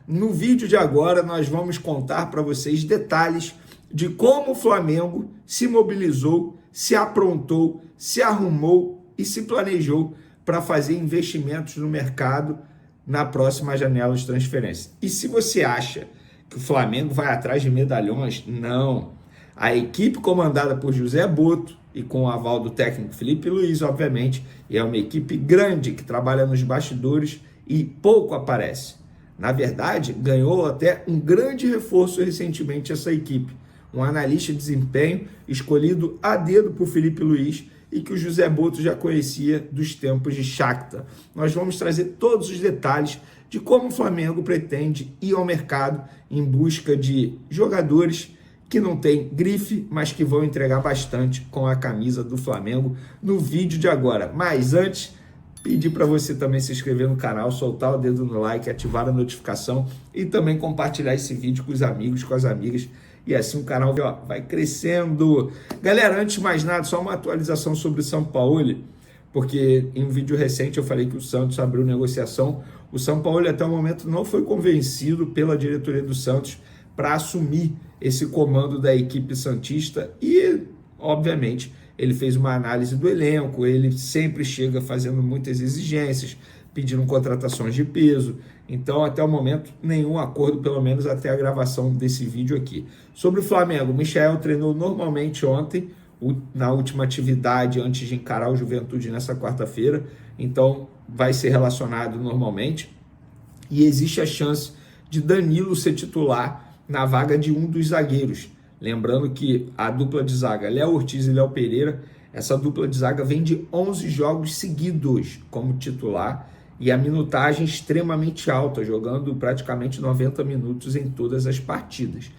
No vídeo de agora, nós vamos contar para vocês detalhes de como o Flamengo se mobilizou, se aprontou, se arrumou e se planejou para fazer investimentos no mercado na próxima janela de transferência. E se você acha que o Flamengo vai atrás de medalhões, não. A equipe comandada por José Boto e com o aval do técnico Felipe Luiz, obviamente, é uma equipe grande que trabalha nos bastidores e pouco aparece. Na verdade, ganhou até um grande reforço recentemente essa equipe. Um analista de desempenho escolhido a dedo por Felipe Luiz e que o José Boto já conhecia dos tempos de Shakhtar. Nós vamos trazer todos os detalhes de como o Flamengo pretende ir ao mercado em busca de jogadores que não tem grife, mas que vão entregar bastante com a camisa do Flamengo no vídeo de agora. Mas antes, pedir para você também se inscrever no canal, soltar o dedo no like, ativar a notificação e também compartilhar esse vídeo com os amigos, com as amigas. E assim o canal vai crescendo. Galera, antes de mais nada, só uma atualização sobre o Sampaoli, porque em um vídeo recente eu falei que o Santos abriu negociação. O Sampaoli até o momento não foi convencido pela diretoria do Santos para assumir esse comando da equipe santista e, obviamente, ele fez uma análise do elenco, ele sempre chega fazendo muitas exigências, pedindo contratações de peso. Então, até o momento, nenhum acordo, pelo menos até a gravação desse vídeo aqui. Sobre o Flamengo, o Michael treinou normalmente ontem, na última atividade antes de encarar o Juventude nessa quarta-feira, então vai ser relacionado normalmente. E existe a chance de Danilo ser titular na vaga de um dos zagueiros. Lembrando que a dupla de zaga, Léo Ortiz e Léo Pereira, essa dupla de zaga vem de 11 jogos seguidos como titular e a minutagem extremamente alta, jogando praticamente 90 minutos em todas as partidas.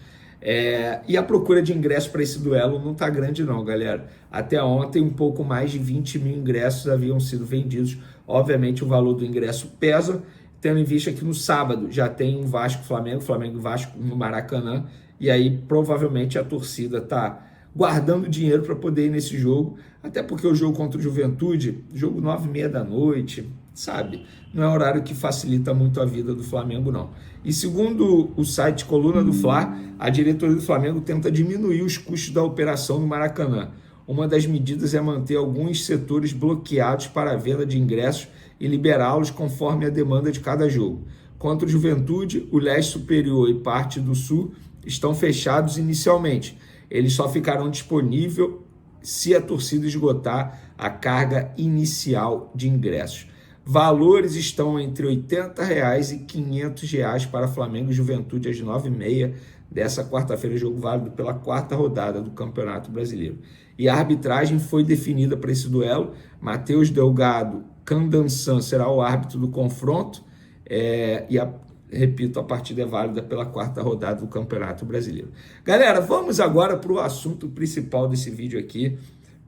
E a procura de ingressos para esse duelo não está grande não, galera. Até ontem, um pouco mais de 20 mil ingressos haviam sido vendidos. Obviamente, o valor do ingresso pesa, tendo em vista que no sábado já tem um Vasco-Flamengo, Flamengo-Vasco no Maracanã, e aí provavelmente a torcida está guardando dinheiro para poder ir nesse jogo, até porque o jogo contra o Juventude, jogo 9h30 da noite, sabe? Não é um horário que facilita muito a vida do Flamengo, não. E segundo o site Coluna do Fla, a diretoria do Flamengo tenta diminuir os custos da operação no Maracanã. Uma das medidas é manter alguns setores bloqueados para a venda de ingressos e liberá-los conforme a demanda de cada jogo. Contra o Juventude, o leste superior e parte do sul estão fechados inicialmente. Eles só ficarão disponíveis se a torcida esgotar a carga inicial de ingressos. Valores estão entre R$ 80 e R$ 500 para Flamengo e Juventude às 9h30 dessa quarta-feira, jogo válido pela quarta rodada do Campeonato Brasileiro. E a arbitragem foi definida para esse duelo. Matheus Delgado Candansan será o árbitro do confronto repito, a partida é válida pela quarta rodada do Campeonato Brasileiro. Galera, vamos agora para o assunto principal desse vídeo aqui,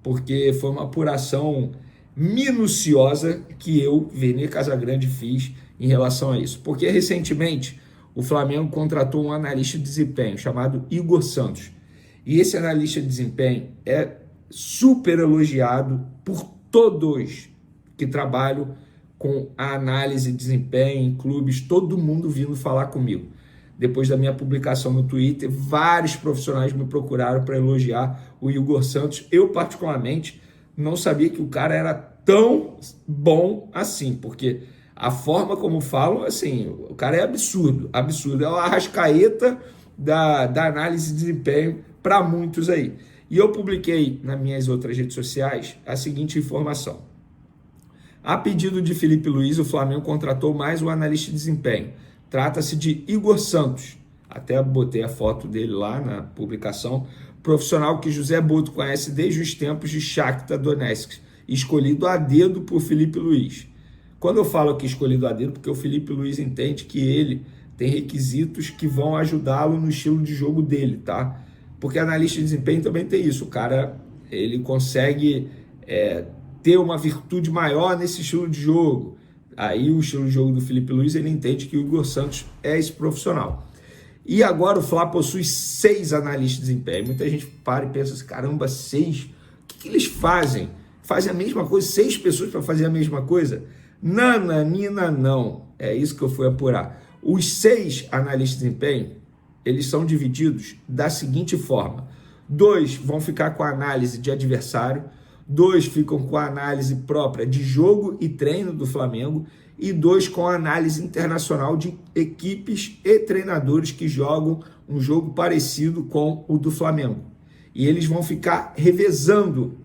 porque foi uma apuração minuciosa que eu, Vene Casagrande, fiz em relação a isso. Porque recentemente o Flamengo contratou um analista de desempenho chamado Igor Santos. E esse analista de desempenho é super elogiado por todos que trabalham com a análise de desempenho em clubes, todo mundo vindo falar comigo. Depois da minha publicação no Twitter, vários profissionais me procuraram para elogiar o Igor Santos. Eu, particularmente, não sabia que o cara era tão bom assim, porque a forma como falam, assim, o cara é absurdo, absurdo. É o Arrascaeta da análise de desempenho para muitos aí. E eu publiquei nas minhas outras redes sociais a seguinte informação. A pedido de Felipe Luiz, o Flamengo contratou mais um analista de desempenho. Trata-se de Igor Santos. Até botei a foto dele lá na publicação. Profissional que José Boto conhece desde os tempos de Shakhtar Donetsk, escolhido a dedo por Felipe Luiz. Quando eu falo aqui escolhido a dedo, porque o Felipe Luiz entende que ele tem requisitos que vão ajudá-lo no estilo de jogo dele, tá? Porque analista de desempenho também tem isso. O cara, ele consegue ter uma virtude maior nesse estilo de jogo. Aí o estilo de jogo do Felipe Luiz, ele entende que o Igor Santos é esse profissional. E agora o Fla possui 6 analistas de desempenho. Muita gente para e pensa assim, caramba, 6? O que eles fazem? Fazem a mesma coisa? 6 pessoas para fazer a mesma coisa? Nananina, não. É isso que eu fui apurar. Os 6 analistas de desempenho, eles são divididos da seguinte forma: 2 vão ficar com a análise de adversário, 2 ficam com a análise própria de jogo e treino do Flamengo e 2 com a análise internacional de equipes e treinadores que jogam um jogo parecido com o do Flamengo. E eles vão ficar revezando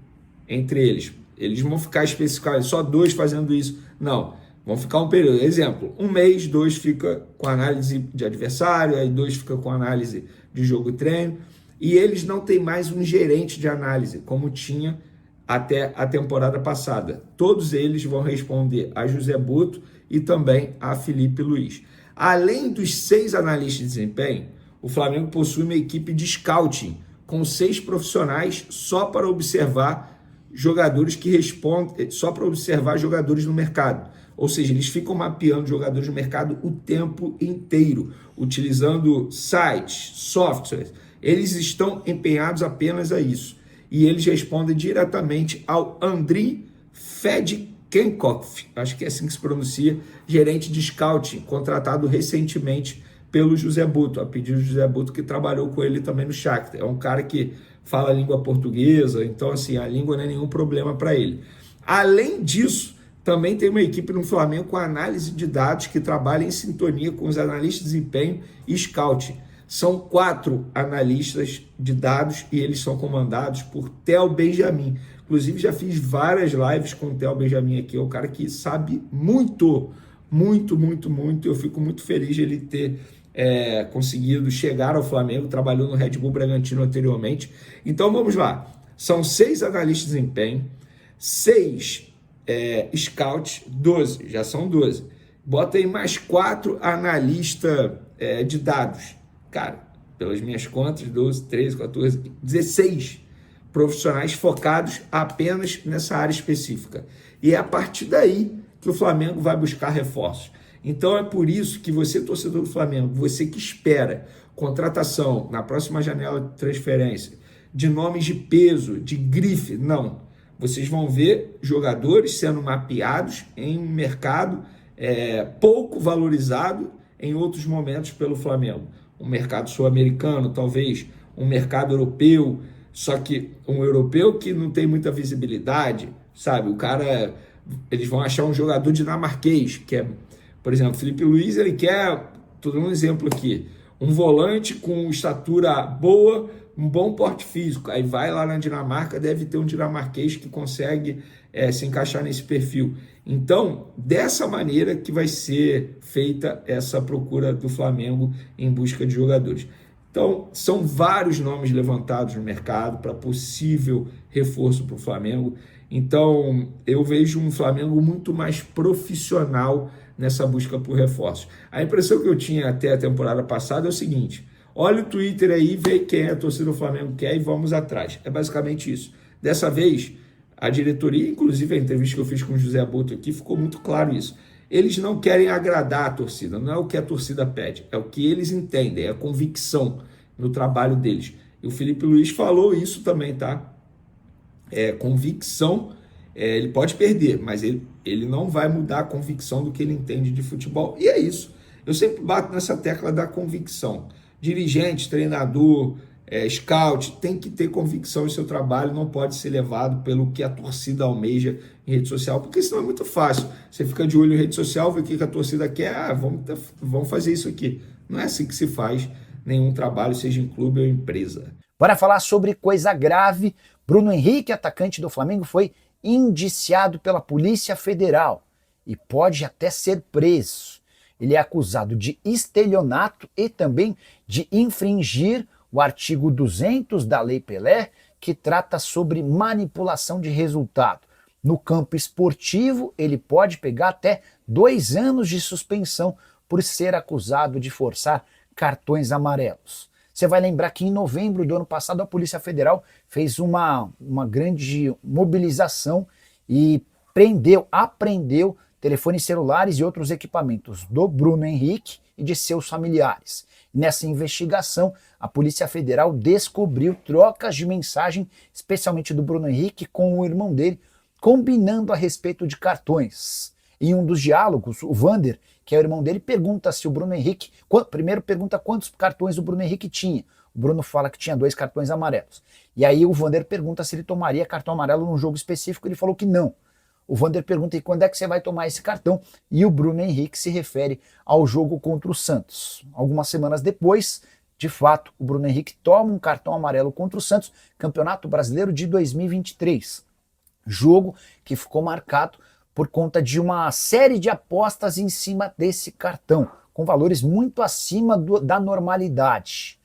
entre eles. Eles vão ficar especificamente só 2 fazendo isso. Não, vão ficar um período. Exemplo, um mês, 2 fica com análise de adversário, aí 2 fica com análise de jogo e treino. E eles não têm mais um gerente de análise, como tinha até a temporada passada. Todos eles vão responder a José Butto e também a Felipe Luiz. Além dos 6 analistas de desempenho, o Flamengo possui uma equipe de scouting com 6 profissionais só para observar jogadores que respondem, só para observar jogadores no mercado. Ou seja, eles ficam mapeando jogadores no mercado o tempo inteiro, utilizando sites, softwares. Eles estão empenhados apenas a isso. E eles respondem diretamente ao Andriy Fedkenkov, acho que é assim que se pronuncia, gerente de scouting, contratado recentemente pelo José Butto, a pedido do José Butto, que trabalhou com ele também no Shakhtar. É um cara que fala a língua portuguesa, então assim, a língua não é nenhum problema para ele. Além disso, também tem uma equipe no Flamengo com análise de dados que trabalha em sintonia com os analistas de desempenho e scouting. São 4 analistas de dados e eles são comandados por Theo Benjamin. Inclusive, já fiz várias lives com o Theo Benjamin aqui. É um cara que sabe muito. Eu fico muito feliz de ele ter conseguido chegar ao Flamengo. Trabalhou no Red Bull Bragantino anteriormente. Então, vamos lá. São 6 analistas de desempenho, 6 scouts, 12. Já são 12. Bota aí mais 4 analistas de dados. Cara, pelas minhas contas, 12, 13, 14, 16 profissionais focados apenas nessa área específica. E é a partir daí que o Flamengo vai buscar reforços. Então é por isso que você, torcedor do Flamengo, você que espera contratação na próxima janela de transferência, de nomes de peso, de grife, não. Vocês vão ver jogadores sendo mapeados em um mercado pouco valorizado em outros momentos pelo Flamengo. Um mercado sul-americano, talvez, um mercado europeu, só que um europeu que não tem muita visibilidade, sabe? O cara, eles vão achar um jogador dinamarquês, que é, por exemplo, Felipe Luiz, ele quer, estou dando um exemplo aqui, um volante com estatura boa, um bom porte físico, aí vai lá na Dinamarca, deve ter um dinamarquês que consegue se encaixar nesse perfil. Então, dessa maneira que vai ser feita essa procura do Flamengo em busca de jogadores. Então, são vários nomes levantados no mercado para possível reforço para o Flamengo. Então, eu vejo um Flamengo muito mais profissional nessa busca por reforços. A impressão que eu tinha até a temporada passada é o seguinte: olha o Twitter aí, vê quem a torcida do Flamengo quer e vamos atrás. É basicamente isso. Dessa vez, a diretoria, inclusive a entrevista que eu fiz com o José Butto aqui, ficou muito claro isso. Eles não querem agradar a torcida, não é o que a torcida pede, é o que eles entendem, é a convicção no trabalho deles. E o Felipe Luiz falou isso também, tá? Convicção, ele pode perder, mas ele não vai mudar a convicção do que ele entende de futebol. E é isso. Eu sempre bato nessa tecla da convicção. Dirigente, treinador, scout, tem que ter convicção em seu trabalho, não pode ser levado pelo que a torcida almeja em rede social, porque senão é muito fácil. Você fica de olho em rede social, vê o que a torcida quer, vamos fazer isso aqui. Não é assim que se faz nenhum trabalho, seja em clube ou empresa. Bora falar sobre coisa grave. Bruno Henrique, atacante do Flamengo, foi indiciado pela Polícia Federal e pode até ser preso. Ele é acusado de estelionato e também de infringir o artigo 200 da Lei Pelé, que trata sobre manipulação de resultado. No campo esportivo, ele pode pegar até 2 anos de suspensão por ser acusado de forçar cartões amarelos. Você vai lembrar que em novembro do ano passado a Polícia Federal fez uma grande mobilização e apreendeu telefones celulares e outros equipamentos do Bruno Henrique e de seus familiares. Nessa investigação, a Polícia Federal descobriu trocas de mensagem, especialmente do Bruno Henrique com o irmão dele, combinando a respeito de cartões. Em um dos diálogos, o Vander, que é o irmão dele, pergunta se o Bruno Henrique... Primeiro pergunta quantos cartões o Bruno Henrique tinha. O Bruno fala que tinha 2 cartões amarelos. E aí o Vander pergunta se ele tomaria cartão amarelo num jogo específico, ele falou que não. O Vander pergunta, e quando é que você vai tomar esse cartão? E o Bruno Henrique se refere ao jogo contra o Santos. Algumas semanas depois, de fato, o Bruno Henrique toma um cartão amarelo contra o Santos, Campeonato Brasileiro de 2023. Jogo que ficou marcado por conta de uma série de apostas em cima desse cartão, com valores muito acima da normalidade.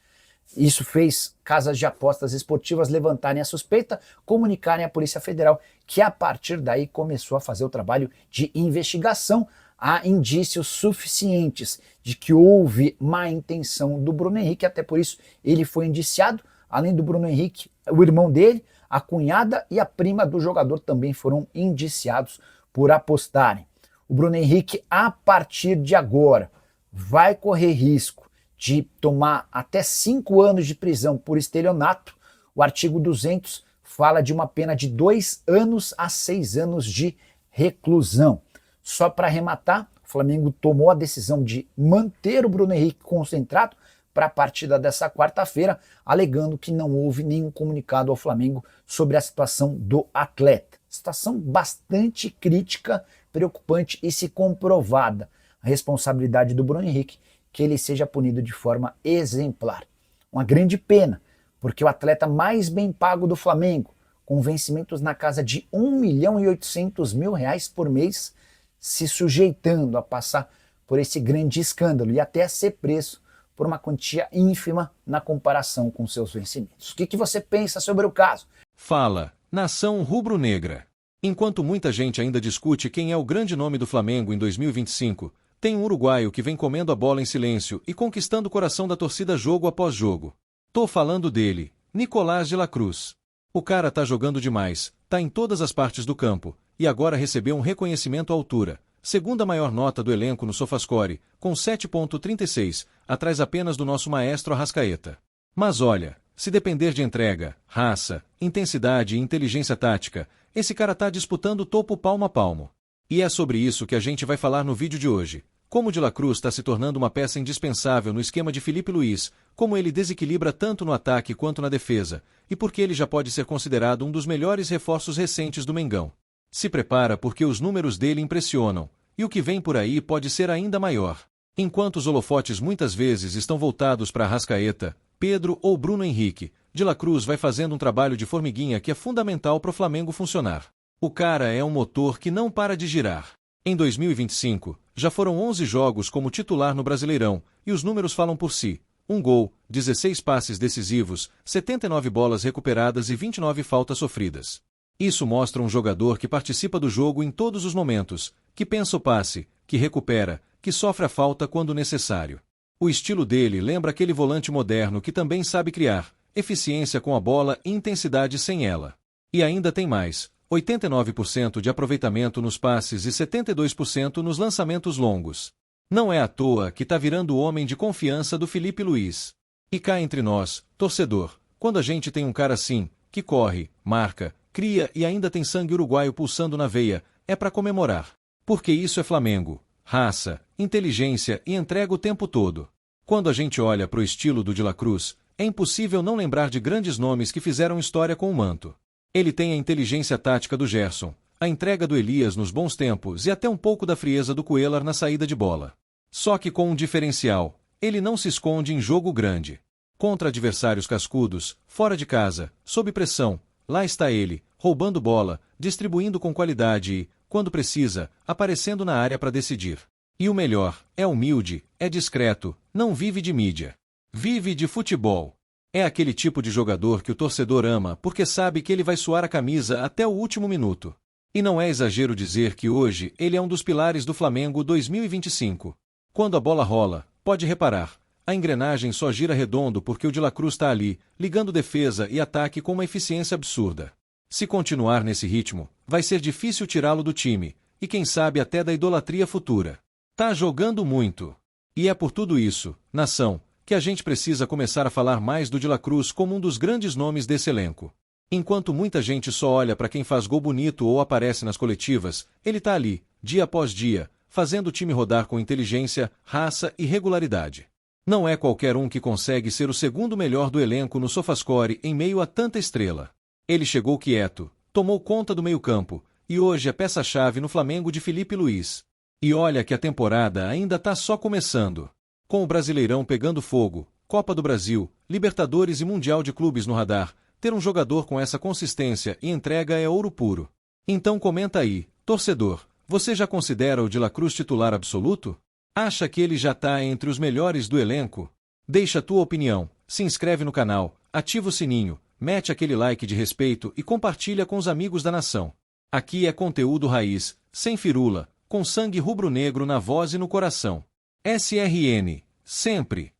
Isso fez casas de apostas esportivas levantarem a suspeita, comunicarem à Polícia Federal, que a partir daí começou a fazer o trabalho de investigação. Há indícios suficientes de que houve má intenção do Bruno Henrique, até por isso ele foi indiciado. Além do Bruno Henrique, o irmão dele, a cunhada e a prima do jogador também foram indiciados por apostarem. O Bruno Henrique, a partir de agora, vai correr risco de tomar até 5 anos de prisão por estelionato. O artigo 200 fala de uma pena de 2 anos a 6 anos de reclusão. Só para arrematar, o Flamengo tomou a decisão de manter o Bruno Henrique concentrado para a partida dessa quarta-feira, alegando que não houve nenhum comunicado ao Flamengo sobre a situação do atleta. Situação bastante crítica, preocupante e, se comprovada a responsabilidade do Bruno Henrique, que ele seja punido de forma exemplar. Uma grande pena, porque o atleta mais bem pago do Flamengo, com vencimentos na casa de R$1.800.000 por mês, se sujeitando a passar por esse grande escândalo e até a ser preso por uma quantia ínfima na comparação com seus vencimentos. O que você pensa sobre o caso? Fala, nação rubro-negra. Enquanto muita gente ainda discute quem é o grande nome do Flamengo em 2025, tem um uruguaio que vem comendo a bola em silêncio e conquistando o coração da torcida jogo após jogo. Tô falando dele, Nicolás de la Cruz. O cara tá jogando demais, tá em todas as partes do campo, e agora recebeu um reconhecimento à altura. Segunda maior nota do elenco no SofaScore, com 7,36, atrás apenas do nosso maestro Arrascaeta. Mas olha, se depender de entrega, raça, intensidade e inteligência tática, esse cara tá disputando o topo palmo a palmo. E é sobre isso que a gente vai falar no vídeo de hoje. Como o de la Cruz está se tornando uma peça indispensável no esquema de Felipe Luiz, como ele desequilibra tanto no ataque quanto na defesa, e porque ele já pode ser considerado um dos melhores reforços recentes do Mengão. Se prepara porque os números dele impressionam, e o que vem por aí pode ser ainda maior. Enquanto os holofotes muitas vezes estão voltados para Arrascaeta, Pedro ou Bruno Henrique, de la Cruz vai fazendo um trabalho de formiguinha que é fundamental para o Flamengo funcionar. O cara é um motor que não para de girar. Em 2025, já foram 11 jogos como titular no Brasileirão, e os números falam por si. 1 gol, 16 passes decisivos, 79 bolas recuperadas e 29 faltas sofridas. Isso mostra um jogador que participa do jogo em todos os momentos, que pensa o passe, que recupera, que sofre a falta quando necessário. O estilo dele lembra aquele volante moderno que também sabe criar, eficiência com a bola e intensidade sem ela. E ainda tem mais. 89% de aproveitamento nos passes e 72% nos lançamentos longos. Não é à toa que tá virando o homem de confiança do Felipe Luiz. E cá entre nós, torcedor, quando a gente tem um cara assim, que corre, marca, cria e ainda tem sangue uruguaio pulsando na veia, é para comemorar. Porque isso é Flamengo. Raça, inteligência e entrega o tempo todo. Quando a gente olha pro estilo do de la Cruz, é impossível não lembrar de grandes nomes que fizeram história com o manto. Ele tem a inteligência tática do Gerson, a entrega do Elias nos bons tempos e até um pouco da frieza do Cuéllar na saída de bola. Só que com um diferencial, ele não se esconde em jogo grande. Contra adversários cascudos, fora de casa, sob pressão, lá está ele, roubando bola, distribuindo com qualidade e, quando precisa, aparecendo na área para decidir. E o melhor, é humilde, é discreto, não vive de mídia. Vive de futebol. É aquele tipo de jogador que o torcedor ama porque sabe que ele vai suar a camisa até o último minuto. E não é exagero dizer que hoje ele é um dos pilares do Flamengo 2025. Quando a bola rola, pode reparar, a engrenagem só gira redondo porque o de la Cruz está ali, ligando defesa e ataque com uma eficiência absurda. Se continuar nesse ritmo, vai ser difícil tirá-lo do time, e quem sabe até da idolatria futura. Tá jogando muito. E é por tudo isso, nação, que a gente precisa começar a falar mais do de la Cruz como um dos grandes nomes desse elenco. Enquanto muita gente só olha para quem faz gol bonito ou aparece nas coletivas, ele tá ali, dia após dia, fazendo o time rodar com inteligência, raça e regularidade. Não é qualquer um que consegue ser o segundo melhor do elenco no SofaScore em meio a tanta estrela. Ele chegou quieto, tomou conta do meio-campo, e hoje é peça-chave no Flamengo de Felipe Luiz. E olha que a temporada ainda tá só começando. Com o Brasileirão pegando fogo, Copa do Brasil, Libertadores e Mundial de Clubes no radar, ter um jogador com essa consistência e entrega é ouro puro. Então comenta aí, torcedor, você já considera o De La Cruz titular absoluto? Acha que ele já tá entre os melhores do elenco? Deixa a tua opinião, se inscreve no canal, ativa o sininho, mete aquele like de respeito e compartilha com os amigos da nação. Aqui é conteúdo raiz, sem firula, com sangue rubro-negro na voz e no coração. SRN, sempre.